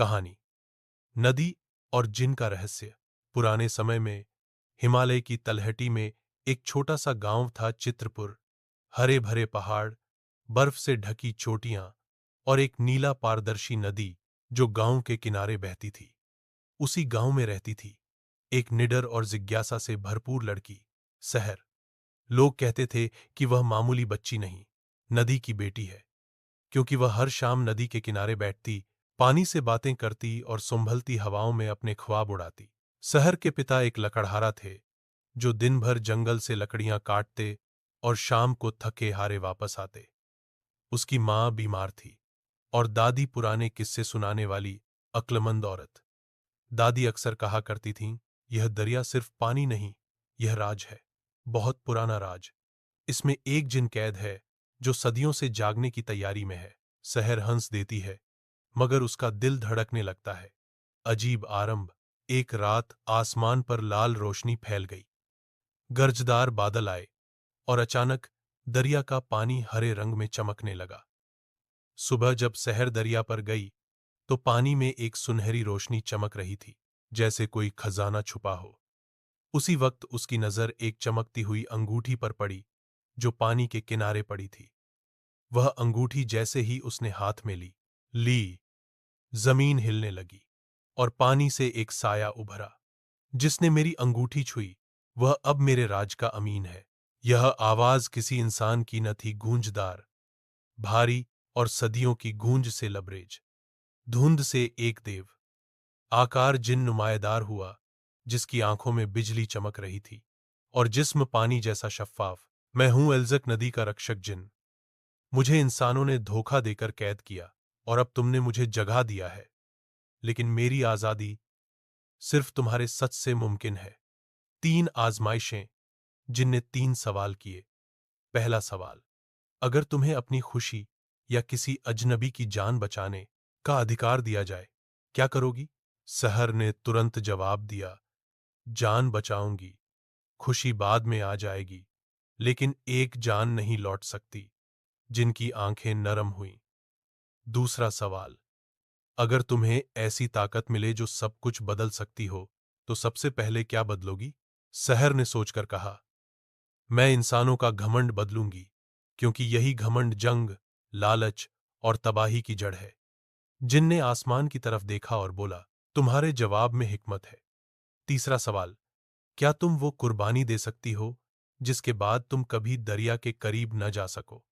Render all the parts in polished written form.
कहानी नदी और जिन का रहस्य। पुराने समय में हिमालय की तलहटी में एक छोटा सा गांव था, चित्रपुर। हरे भरे पहाड़, बर्फ से ढकी चोटियां और एक नीला पारदर्शी नदी जो गांव के किनारे बहती थी। उसी गांव में रहती थी एक निडर और जिज्ञासा से भरपूर लड़की, सहर। लोग कहते थे कि वह मामूली बच्ची नहीं, नदी की बेटी है, क्योंकि वह हर शाम नदी के किनारे बैठती, पानी से बातें करती और संभलती हवाओं में अपने ख्वाब उड़ाती। शहर के पिता एक लकड़हारा थे, जो दिन भर जंगल से लकड़ियां काटते और शाम को थके हारे वापस आते। उसकी मां बीमार थी और दादी पुराने किस्से सुनाने वाली अक्लमंद औरत। दादी अक्सर कहा करती थीं, यह दरिया सिर्फ पानी नहीं, यह राज है, बहुत पुराना राज। इसमें एक जिन कैद है जो सदियों से जागने की तैयारी में है। शहर हंस देती है, मगर उसका दिल धड़कने लगता है। अजीब आरंभ। एक रात आसमान पर लाल रोशनी फैल गई, गर्जदार बादल आए और अचानक दरिया का पानी हरे रंग में चमकने लगा। सुबह जब शहर दरिया पर गई तो पानी में एक सुनहरी रोशनी चमक रही थी, जैसे कोई खजाना छुपा हो। उसी वक्त उसकी नजर एक चमकती हुई अंगूठी पर पड़ी, जो पानी के किनारे पड़ी थी। वह अंगूठी जैसे ही उसने हाथ में ली, जमीन हिलने लगी और पानी से एक साया उभरा। जिसने मेरी अंगूठी छुई, वह अब मेरे राज का अमीन है। यह आवाज किसी इंसान की न थी, गूंजदार, भारी और सदियों की गूंज से लबरेज। धुंध से एक देव आकार जिन नुमायदार हुआ, जिसकी आंखों में बिजली चमक रही थी और जिस्म पानी जैसा शफ्फाफ। मैं हूं एल्जक, नदी का रक्षक जिन। मुझे इंसानों ने धोखा देकर कैद किया और अब तुमने मुझे जगा दिया है, लेकिन मेरी आजादी सिर्फ तुम्हारे सच से मुमकिन है। 3 आजमाइशें। जिन ने 3 सवाल किए। पहला सवाल, अगर तुम्हें अपनी खुशी या किसी अजनबी की जान बचाने का अधिकार दिया जाए, क्या करोगी? सहर ने तुरंत जवाब दिया, जान बचाऊंगी, खुशी बाद में आ जाएगी, लेकिन एक जान नहीं लौट सकती। जिनकी आंखें नरम हुईं। दूसरा सवाल, अगर तुम्हें ऐसी ताकत मिले जो सब कुछ बदल सकती हो, तो सबसे पहले क्या बदलोगी? सहर ने सोचकर कहा, मैं इंसानों का घमंड बदलूंगी, क्योंकि यही घमंड जंग, लालच और तबाही की जड़ है। जिन ने आसमान की तरफ देखा और बोला, तुम्हारे जवाब में हिकमत है। तीसरा सवाल, क्या तुम वो कुर्बानी दे सकती हो जिसके बाद तुम कभी दरिया के करीब न जा सको,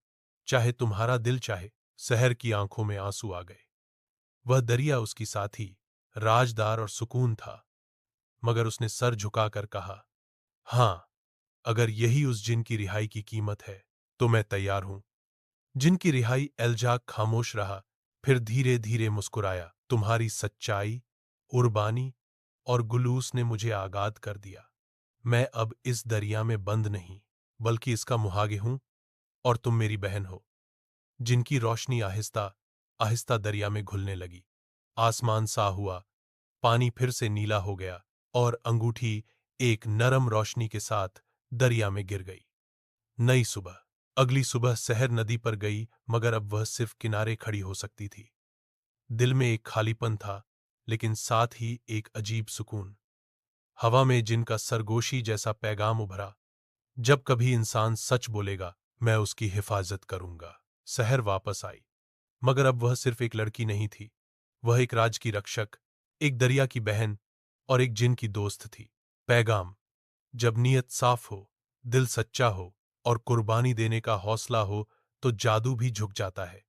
चाहे तुम्हारा दिल चाहे? शहर की आंखों में आंसू आ गए। वह दरिया उसकी साथी, राजदार और सुकून था, मगर उसने सर झुकाकर कहा, हां, अगर यही उस जिन की रिहाई की कीमत है, तो मैं तैयार हूं। जिन की रिहाई। एल्जाक खामोश रहा, फिर धीरे धीरे मुस्कुराया, तुम्हारी सच्चाई, उर्बानी और गुलूस ने मुझे आगाद कर दिया। मैं अब इस दरिया में बंद नहीं, बल्कि इसका मुहागे हूं, और तुम मेरी बहन हो। जिनकी रोशनी आहिस्ता आहिस्ता दरिया में घुलने लगी। आसमान साफ हुआ, पानी फिर से नीला हो गया और अंगूठी एक नरम रोशनी के साथ दरिया में गिर गई। नई सुबह। अगली सुबह शहर नदी पर गई, मगर अब वह सिर्फ किनारे खड़ी हो सकती थी। दिल में एक खालीपन था, लेकिन साथ ही एक अजीब सुकून। हवा में जिनका सरगोशी जैसा पैगाम उभरा, जब कभी इंसान सच बोलेगा, मैं उसकी हिफाजत करूंगा। शहर वापस आई, मगर अब वह सिर्फ एक लड़की नहीं थी, वह एक राज की रक्षक, एक दरिया की बहन और एक जिन की दोस्त थी। पैगाम, जब नीयत साफ हो, दिल सच्चा हो और कुर्बानी देने का हौसला हो, तो जादू भी झुक जाता है।